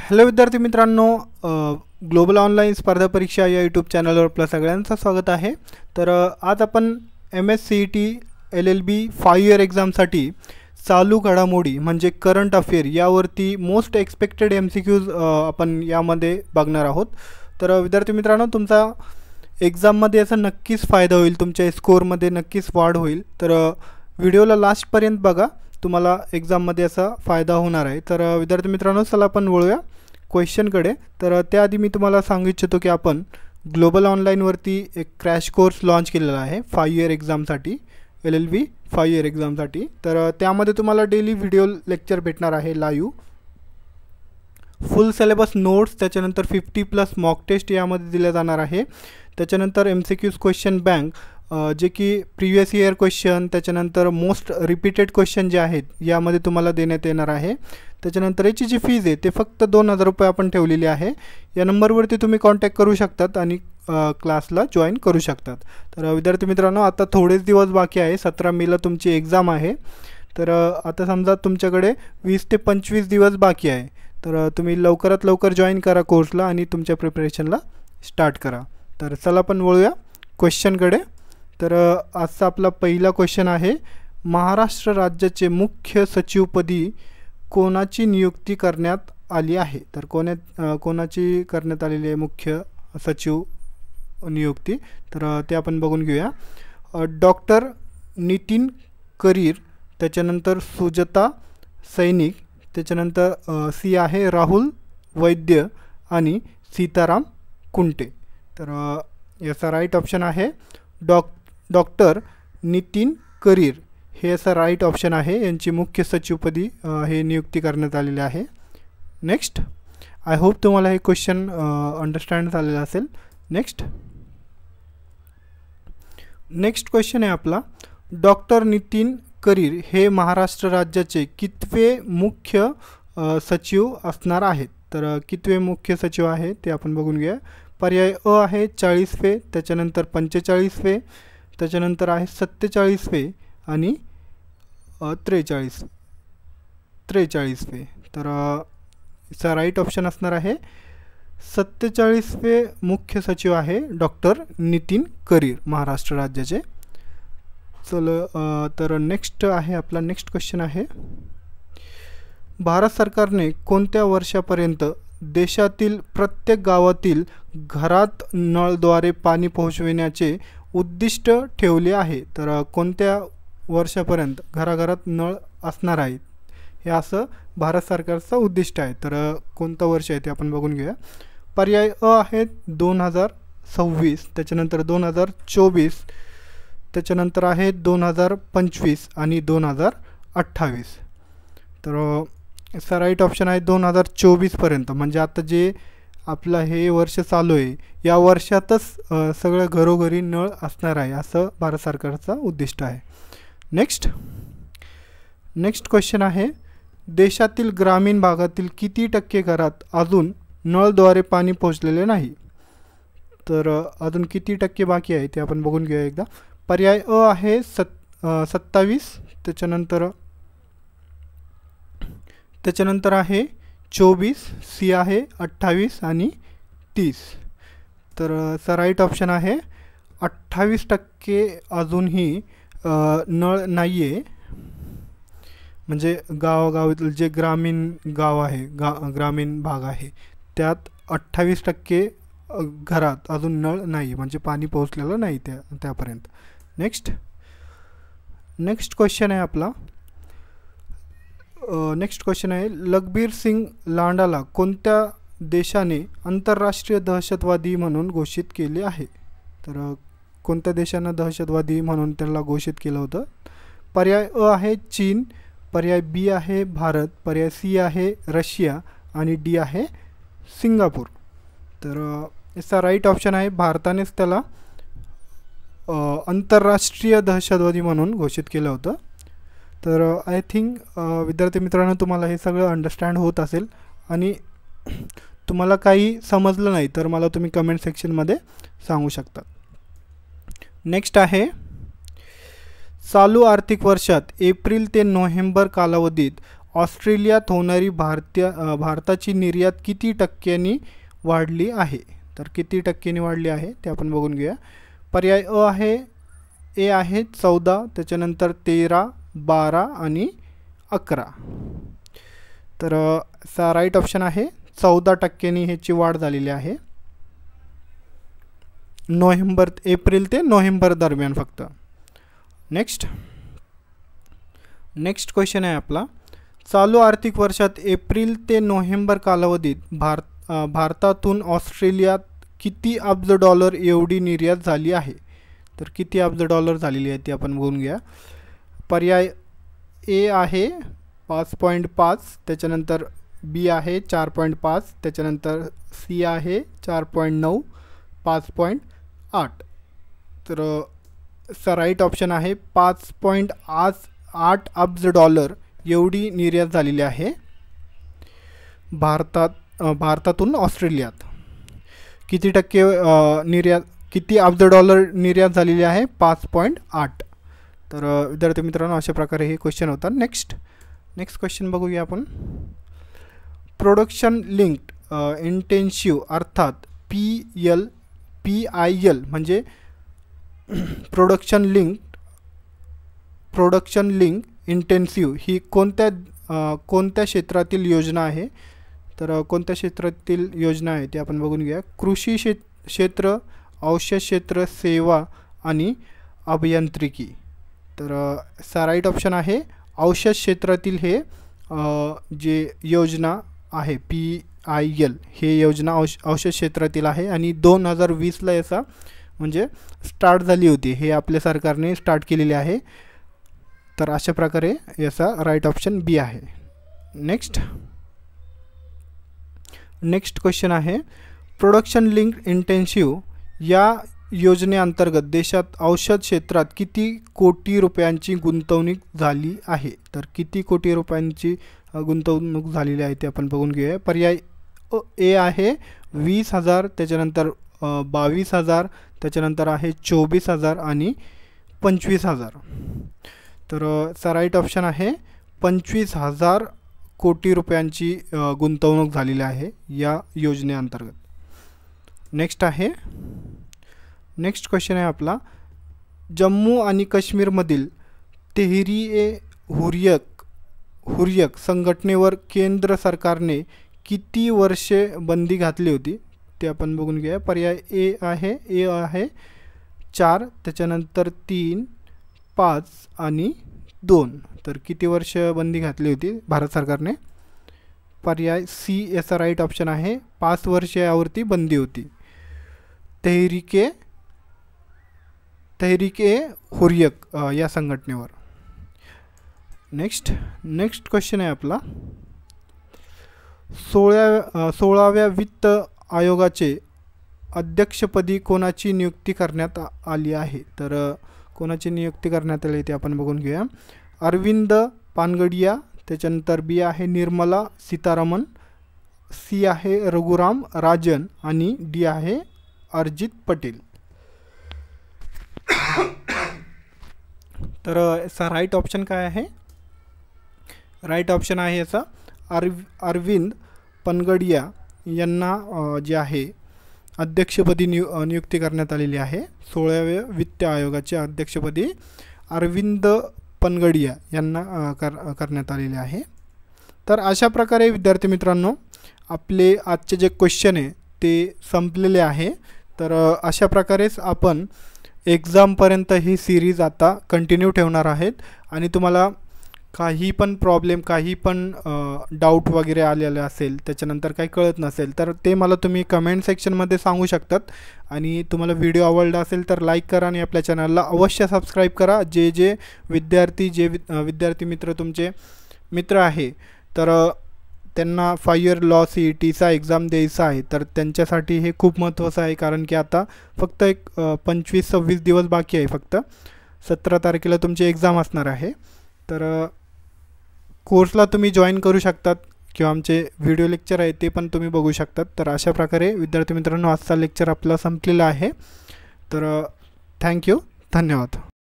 Hello विद्यार्थी मित्रांनो, global online स्पर्धा परीक्षा या यूट्यूब चॅनलवर आपलं सगळ्यांचं स्वागत आहे। तर आज आपण MSCET LLB 5 इयर एक्झामसाठी चालू घडामोडी म्हणजे करंट अफेअर यावरती मोस्ट एक्सपेक्टेड MCQज आपण यामध्ये बघणार आहोत। तर विद्यार्थी मित्रांनो, तुमचा एक्झाममध्ये याचा नक्कीच फायदा होईल, तुमच्या स्कोअरमध्ये नक्कीच वाढ होईल। तर व्हिडिओला लास्टपर्यंत बघा, तुम्हाला एक्झाममध्ये याचा फायदा होणार आहे। तर विद्यार्थी मित्रांनो, चला आपण वळूया क्वेश्चनकडे। तर त्याआधी मी तुम्हाला सांगू इच्छितो की आपण ग्लोबल ऑनलाईनवरती एक क्रॅश कोर्स लॉन्च केलेला आहे 5 इयर एक्झामसाठी, LLB 5 इयर एक्झामसाठी। तर त्यामध्ये तुम्हाला डेली व्हिडिओ लेक्चर भेटणार आहे लाईव्ह, फुल सिलेबस नोट्स, त्याच्यानंतर 50+ मॉक टेस्ट यामध्ये दिल्या जाणार आहे। त्याच्यानंतर MCQज क्वेश्चन बँक जे की प्रिवियस इयर क्वेश्चन, त्याच्यानंतर मोस्ट रिपीटेड क्वेश्चन जे आहेत यामध्ये तुम्हाला देण्यात येणार आहे। त्याच्यानंतर याची जी फीज आहे ते फक्त 2000 रुपये आपण ठेवलेली आहे। या नंबरवरती तुम्ही कॉन्टॅक्ट करू शकतात आणि क्लासला जॉईन करू शकतात। तर विद्यार्थी मित्रांनो, आता थोडेच दिवस बाकी आहे, 17 मेला तुमची एक्झाम आहे। तर आता समजा तुमच्याकडे 20 ते 25 दिवस बाकी आहे। तर तुम्ही लवकरात लवकर जॉईन करा कोर्सला आणि तुमच्या प्रिपरेशनला स्टार्ट करा। तर चला आपण वळूया क्वेश्चनकडे। तर आजचा आपला पहिला क्वेश्चन आहे, महाराष्ट्र राज्याचे मुख्य सचिवपदी कोणाची नियुक्ती करण्यात आली आहे? तर कोणाची करण्यात आलेली आहे मुख्य सचिव नियुक्ती? तर ते आपण बघून घेऊया। डॉक्टर नितीन करीर, त्याच्यानंतर सुजाता सैनिक, त्याच्यानंतर सी आहे राहुल वैद्य आणि सीताराम कुंटे। तर याचा राईट ऑप्शन आहे डॉक्टर नितीन करीर, हे असं राईट ऑप्शन आहे। यांची मुख्य सचिवपदी हे नियुक्ती करण्यात आलेली आहे। नेक्स्ट, आय होप तुम्हाला हे क्वेश्चन अंडरस्टँड झालेलं असेल। नेक्स्ट क्वेश्चन आहे आपला, डॉक्टर नितीन करीर हे महाराष्ट्र राज्याचे कितवे मुख्य सचिव असणार आहेत? तर कितवे मुख्य सचिव आहे ते आपण बघून घेऊया। पर्याय अ आहे 40वे, त्याच्यानंतर 45वे, त्याच्यानंतर आहे 47वे आणि 43वे। तर याचा राईट ऑप्शन असणार आहे 47वे मुख्य सचिव आहे डॉक्टर नितीन करीर, महाराष्ट्र राज्याचे। तर नेक्स्ट आहे आपला नेक्स्ट क्वेश्चन आहे, भारत सरकारने कोणत्या वर्षापर्यंत देशातील प्रत्येक गावातील घरात नळद्वारे पाणी पोहोचविण्याचे उद्दिष्ट ठेवले आहे? तर कोणत्या वर्षापर्यंत घराघरात नळ असणार आहेत हे असं भारत सरकारचं उद्दिष्ट आहे? तर कोणतं वर्ष आहे ते आपण बघून घेऊया। पर्याय अ आहे 2026, त्याच्यानंतर 2024, त्याच्यानंतर आहे 2025 आणि 2028। तर याचा राईट ऑप्शन आहे 2024पर्यंत, म्हणजे आता जे आपलं हे वर्ष चालू आहे या वर्षातच सगळ्या घरोघरी नळ असणार आहे असं भारत सरकारचं उद्दिष्ट आहे। नेक्स्ट क्वेश्चन आहे, देशातील ग्रामीण भागातील किती टक्के घरात अजून नळद्वारे पाणी पोहोचलेले नाही? तर अजून किती टक्के बाकी आहे ते आपण बघून घेऊया एकदा। पर्याय अ आहे 27, त्याच्यानंतर आहे 24, सी आहे 28 आणि 30। तर राईट ऑप्शन आहे 28% अजूनही नळ नाही आहे, म्हणजे गावागावातील जे ग्रामीण गाव आहे, ग्रामीण भाग आहे त्यात 28% घरात अजून नळ नाही, म्हणजे पाणी पोहोचलेलं नाही त्यापर्यंत। नेक्स्ट क्वेश्चन आहे आपला, नेक्स्ट क्वेश्चन आहे, लखबीर सिंग लांडाला कोणत्या देशाने आंतरराष्ट्रीय दहशतवादी म्हणून घोषित केले आहे? तर कोणत्या देशानं दहशतवादी म्हणून त्याला घोषित केलं होतं? पर्याय अ आहे चीन, पर्याय बी आहे भारत, पर्याय सी आहे रशिया आणि डी आहे सिंगापूर। तर याचा राईट ऑप्शन आहे भारतानेच त्याला आंतरराष्ट्रीय दहशतवादी म्हणून घोषित केलं होतं। तर आय थिंक विद्यार्थी मित्रांनो, तुम्हाला हे सगळं अंडरस्टँड होत असेल आणि तुम्हाला काही समजलं नाही तर मला तुम्ही कमेंट सेक्शनमध्ये सांगू शकता। नेक्स्ट आहे, चालू आर्थिक वर्षात एप्रिल ते नोव्हेंबर कालावधीत ऑस्ट्रेलियात होणारी भारताची निर्यात किती टक्क्यांनी वाढली आहे? तर किती टक्क्यांनी वाढली आहे ते आपण बघून घेऊया. पर्याय ए आहे 14, त्याच्यानंतर 13, 12 आणि 11. तर सा राईट ऑप्शन आहे 14% ह्याची वाढ झालेली आहे. एप्रिल ते नोव्हेंबर दरम्यान फक्त. नेक्स्ट क्वेश्चन आहे आपला. चालू आर्थिक वर्षात एप्रिल ते नोव्हेंबर कालावधीत भारतातून ऑस्ट्रेलियात किती अब्ज डॉलर एवढी निर्यात झाली आहे? तर किती अब्ज डॉलर झालेली आहे ती आपण बघून घ्या. पर्याय ए आहे 5.5, त्याच्यानंतर बी आहे 4.5, त्याच्यानंतर सी आहे 4.9, 5.8. तर राईट ऑप्शन आहे 5.8 अब्ज डॉलर एवढी निर्यात झालेली आहे भारतातून ऑस्ट्रेलियात. किती टक्के किती अब्ज डॉलर निर्यात झालेली आहे? 5.8. तर विद्यार्थी मित्रांनो, अशा प्रकारे हे क्वेश्चन होतात. नेक्स्ट क्वेश्चन बघूया आपण. प्रोडक्शन लिंक्ड इंटेन्सिव्ह अर्थात PIL म्हणजे प्रोडक्शन लिंक इंटेन्सिव्ह ही कोणत्या क्षेत्रातील योजना आहे? तर कोणत्या क्षेत्रातील योजना आहे ते आपण बघून घ्या. कृषी क्षेत्र, औषध क्षेत्र, सेवा आणि अभियांत्रिकी. तर राईट ऑप्शन आहे औषध क्षेत्रातील हे जे योजना आहे PIL हे योजना औषध क्षेत्रातील आहे आणि 2020ला याचा म्हणजे स्टार्ट झाली होती. हे आपल्या सरकारने स्टार्ट केलेले आहे. तर अशा प्रकारे याचा राईट ऑप्शन बी आहे. नेक्स्ट क्वेश्चन आहे. प्रोडक्शन लिंक्ड इंटेन्सिव्ह या योजनेअंतर्गत देशात औषध क्षेत्रात किती कोटी रुपयांची गुंतवणूक झाली आहे? तर किती कोटी रुपयांची गुंतवणूक झालेली आहे ते आपण बघून घेऊया. पर्याय ए आहे 20,000, त्याच्यानंतर 22,000, त्याच्यानंतर आहे 24,000 आणि 25,000. तर राईट ऑप्शन आहे 25,000 कोटी रुपयांची गुंतवणूक झालेली आहे या योजनेअंतर्गत. नेक्स्ट क्वेश्चन आहे आपला. जम्मू आणि काश्मीरमधील हुर्रियत संघटनेवर केंद्र सरकारने किती वर्षे बंदी घातली होती ते आपण बघून घ्या. पर्याय ए आहे 4, त्याच्यानंतर 3, 5 आणि 2. तर किती वर्ष बंदी घातली होती भारत सरकारने? पर्याय सी याचा राईट ऑप्शन आहे 5 वर्ष यावरती बंदी होती. तहरीके हुर्रियत या संघटनेवर. नेक्स्ट क्वेश्चन आहे आपला. 16व्या वित्त आयोगाचे अध्यक्षपदी कोणाची नियुक्ती करण्यात आली आहे? तर कोणाची नियुक्ती करण्यात आली ते आपण बघून घेऊया. अरविंद पानगडिया, त्याच्यानंतर बी आहे निर्मला सीतारामन, सी आहे रघुराम राजन आणि डी आहे अरिजित पटेल. तर याचा राईट ऑप्शन काय आहे? राईट ऑप्शन आहे याचा अरविंद पानगडिया यांना जे आहे अध्यक्षपदी नियुक्ती करण्यात आलेली आहे. 16व्या वित्त आयोगाचे अध्यक्षपदी अरविंद पानगडिया यांना करण्यात आलेले आहे. तर अशा प्रकारे विद्यार्थी मित्रांनो आपले आजचे जे क्वेश्चन आहे ते संपलेले आहे. तर अशा प्रकारेच आपण एक्झामपर्यंत ही सिरीज आता कंटिन्यू ठेवणार आहेत. आणि तुम्हाला काही पण प्रॉब्लेम, काही पण डाऊट वगैरे आलेले असेल, त्याच्यानंतर काही कळत नसेल तर ते मला तुम्ही कमेंट सेक्शनमध्ये सांगू शकतात. आणि तुम्हाला व्हिडिओ आवडला असेल तर लाईक करा आणि आपल्या चॅनलला अवश्य सबस्क्राईब करा. जे विद्यार्थी मित्र तुमचे मित्र आहे तर त्यांना 5 इयर लॉ CETचा एक्झाम द्यायचा आहे तर त्यांच्यासाठी हे खूप महत्त्वाचं आहे. कारण की आता फक्त एक 25-26 दिवस बाकी आहे. फक्त 17 तारखेला तुमची एक्झाम असणार आहे. तर कोर्सला तुम्ही जॉईन करू शकतात किंवा आमचे व्हिडिओ लेक्चर आहे ते पण तुम्ही बघू शकतात. तर अशा प्रकारे विद्यार्थी मित्रांनो आजचा लेक्चर आपला संपलेला आहे. तर थँक्यू, धन्यवाद.